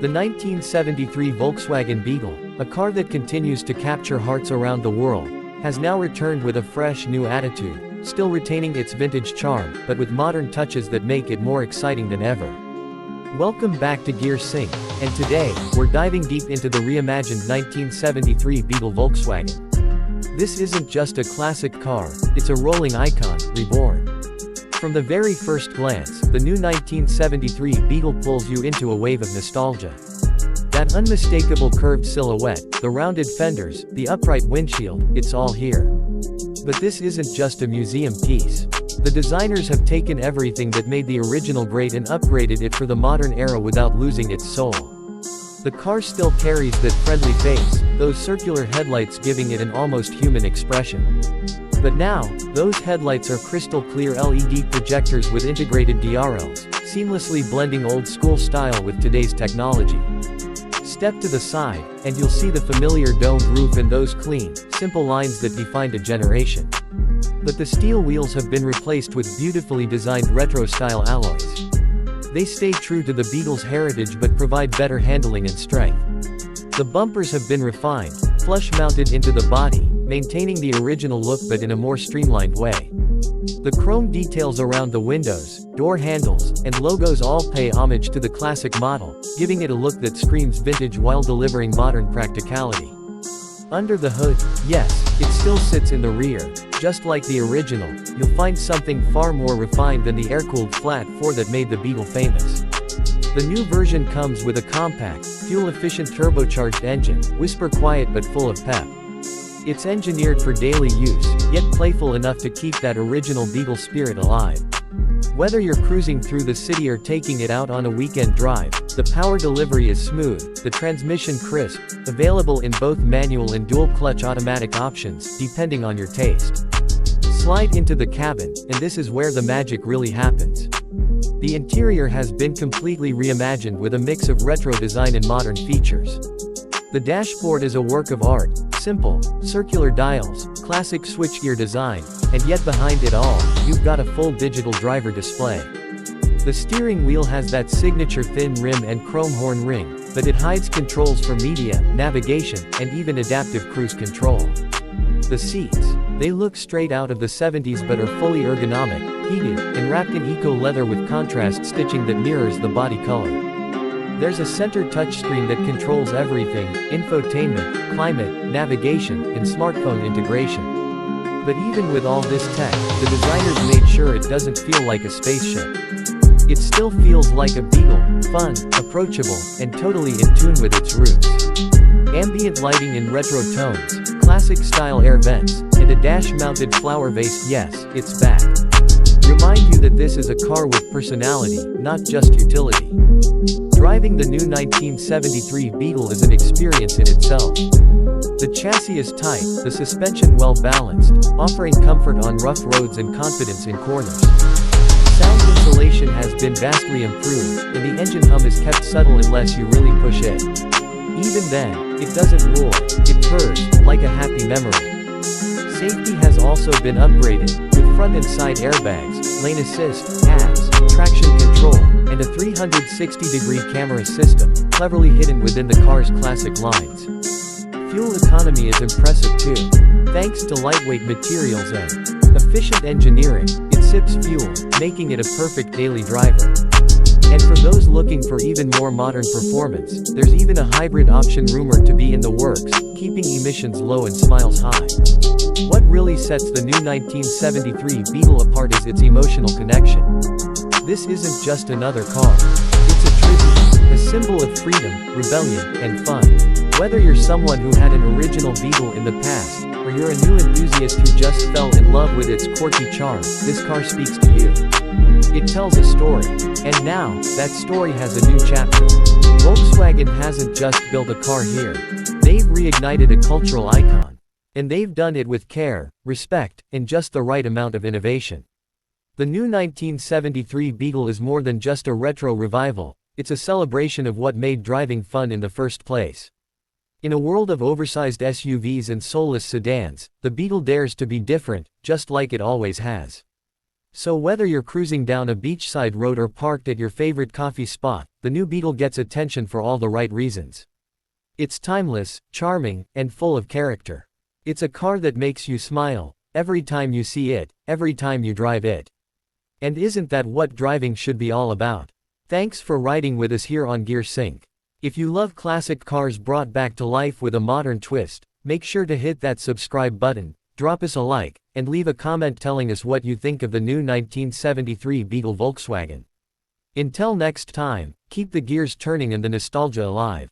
The 1973 Volkswagen Beetle, a car that continues to capture hearts around the world, has now returned with a fresh new attitude, still retaining its vintage charm, but with modern touches that make it more exciting than ever. Welcome back to Gear Sync, and today, we're diving deep into the reimagined 1973 Beetle Volkswagen. This isn't just a classic car, it's a rolling icon, reborn. From the very first glance, the new 1973 Beetle pulls you into a wave of nostalgia. That unmistakable curved silhouette, the rounded fenders, the upright windshield, it's all here. But this isn't just a museum piece. The designers have taken everything that made the original great and upgraded it for the modern era without losing its soul. The car still carries that friendly face, those circular headlights giving it an almost human expression. But now, those headlights are crystal clear LED projectors with integrated DRLs, seamlessly blending old-school style with today's technology. Step to the side, and you'll see the familiar domed roof and those clean, simple lines that defined a generation. But the steel wheels have been replaced with beautifully designed retro-style alloys. They stay true to the Beetle's heritage but provide better handling and strength. The bumpers have been refined, flush-mounted into the body, maintaining the original look but in a more streamlined way. The chrome details around the windows, door handles, and logos all pay homage to the classic model, giving it a look that screams vintage while delivering modern practicality. Under the hood, yes, it still sits in the rear. Just like the original, you'll find something far more refined than the air-cooled flat 4 that made the Beetle famous. The new version comes with a compact, fuel-efficient turbocharged engine, whisper quiet but full of pep. It's engineered for daily use, yet playful enough to keep that original Beetle spirit alive. Whether you're cruising through the city or taking it out on a weekend drive, the power delivery is smooth, the transmission crisp, available in both manual and dual-clutch automatic options, depending on your taste. Slide into the cabin, and this is where the magic really happens. The interior has been completely reimagined with a mix of retro design and modern features. The dashboard is a work of art, simple, circular dials, classic switchgear design, and yet behind it all, you've got a full digital driver display. The steering wheel has that signature thin rim and chrome horn ring, but it hides controls for media, navigation, and even adaptive cruise control. The seats, they look straight out of the 70s but are fully ergonomic, heated, and wrapped in eco-leather with contrast stitching that mirrors the body color. There's a center touchscreen that controls everything: infotainment, climate, navigation, and smartphone integration. But even with all this tech, the designers made sure it doesn't feel like a spaceship. It still feels like a Beetle, fun, approachable, and totally in tune with its roots. Ambient lighting in retro tones, classic-style air vents, and a dash-mounted flower vase, yes, it's back. Remind you that this is a car with personality, not just utility. Driving the new 1973 Beetle is an experience in itself. The chassis is tight, the suspension well-balanced, offering comfort on rough roads and confidence in corners. Sound insulation has been vastly improved, and the engine hum is kept subtle unless you really push it. Even then, it doesn't roar, it purrs, like a happy memory. Safety has also been upgraded, with front and side airbags, lane assist, ABS, traction control, and a 360-degree camera system, cleverly hidden within the car's classic lines. Fuel economy is impressive too. Thanks to lightweight materials and efficient engineering, it sips fuel, making it a perfect daily driver. And for those looking for even more modern performance, there's even a hybrid option rumored to be in the works, keeping emissions low and smiles high. What really sets the new 1973 Beetle apart is its emotional connection. This isn't just another car. It's a tribute, a symbol of freedom, rebellion, and fun. Whether you're someone who had an original Beetle in the past, or you're a new enthusiast who just fell in love with its quirky charm, this car speaks to you. It tells a story. And now, that story has a new chapter. Volkswagen hasn't just built a car here. They've reignited a cultural icon. And they've done it with care, respect, and just the right amount of innovation. The new 1973 Beetle is more than just a retro revival, it's a celebration of what made driving fun in the first place. In a world of oversized SUVs and soulless sedans, the Beetle dares to be different, just like it always has. So whether you're cruising down a beachside road or parked at your favorite coffee spot, the new Beetle gets attention for all the right reasons. It's timeless, charming, and full of character. It's a car that makes you smile every time you see it, every time you drive it. And isn't that what driving should be all about? Thanks for riding with us here on Gear Sync. If you love classic cars brought back to life with a modern twist, make sure to hit that subscribe button, drop us a like, and leave a comment telling us what you think of the new 1973 Beetle Volkswagen. Until next time, keep the gears turning and the nostalgia alive.